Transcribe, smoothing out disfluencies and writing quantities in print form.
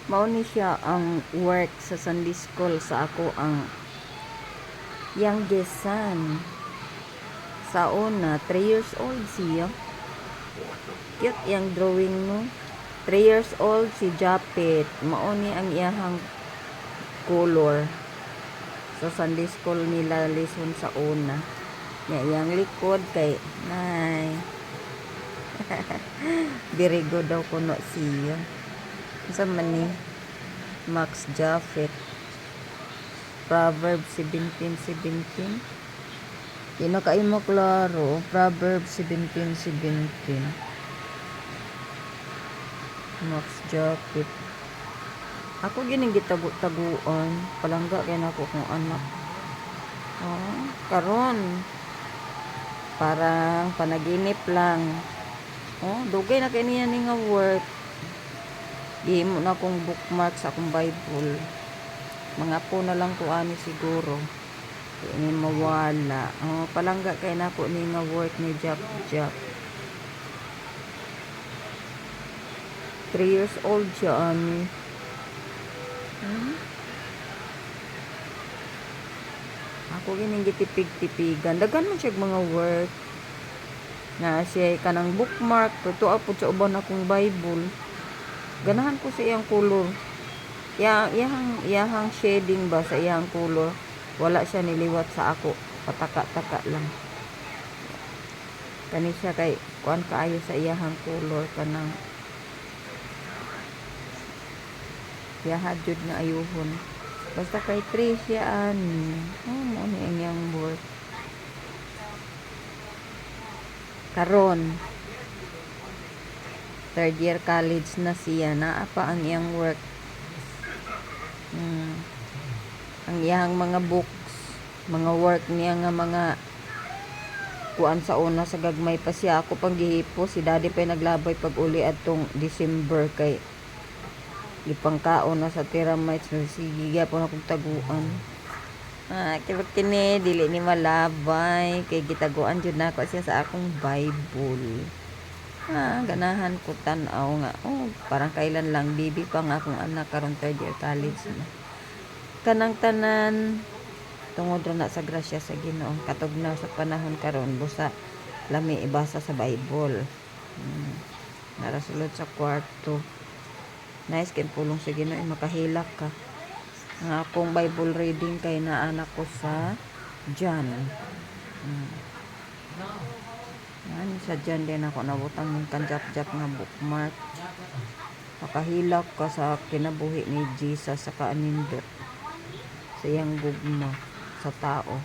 Mao ni siya ang work sa Sunday School sa ako ang youngest son. Sa una, 3 years old siya. Cute yung drawing no. 3 years old si Japet. Mao ni ang iyahang color. Sa Sunday School nila lesson sa una. Yang likod kay nay. Very good daw kuno siya. Sa man ni Max Jaffet. Proverbs 17:17. Di na kayo maklaro. Proverbs 17:17. Max Jaffet. Ako gining gitagu-taguan. Palangga kay nako kung anak. Oh, karon parang panaginip lang. Oh, dugay na kay niya ni nga work. Gihimo na akong bookmark sa akong Bible. Mga po na lang ko ani siguro. Ini mawala. Oh, palangga kay nako ni nga work ni Jap. 3 years old siya ani. Ako gining gitipig-tipigan. Daghan man siya mga work. Na siya kanang bookmark. Tutuwa po sa uban akong Bible. Ganahan ko sa iyang color. Iyahang shading ba sa iyang color. Wala siya niliwat sa ako. Pataka-taka lang. Kani siya kay kuan kaayo sa iyahang color kanang yahadjud nga ayuhon. Basta kay Tricia ani. Oh, mo ni ang iyang work. Karon 3rd year college na siya. Naa pa ang iyang work. Ang iyang mga books, mga work niya nga mga kuan sa una sa gagmay pa siya. Ako pang gihipo. Si daddy pa naglabay pag uli atong December kay ipangkaon na sa teramites. Sige gyapon akong taguan. Kini dili ni malabay kay gitaguan jud nako siya sa akong Bible. Ganahan ko tan-aw nga. Oh, parang kailan lang bibi pa nga akong anak karon 3rd year college na. Kanang tanan tungod ra na sa grasya sa Ginoo. Katugnaw sa panahon karon busa lami ibasa sa Bible. Narasulod sa kwarto. Nice kay pulong sa Ginoo makahilak ka. Ang akong Bible reading kay naanak ko sa John. Sa John din ako nabutang ng kanjap-jap nga bookmark. Makahilak ka sa kinabuhi ni Jesus sa kaanindot. Sa iyang gugma sa tao.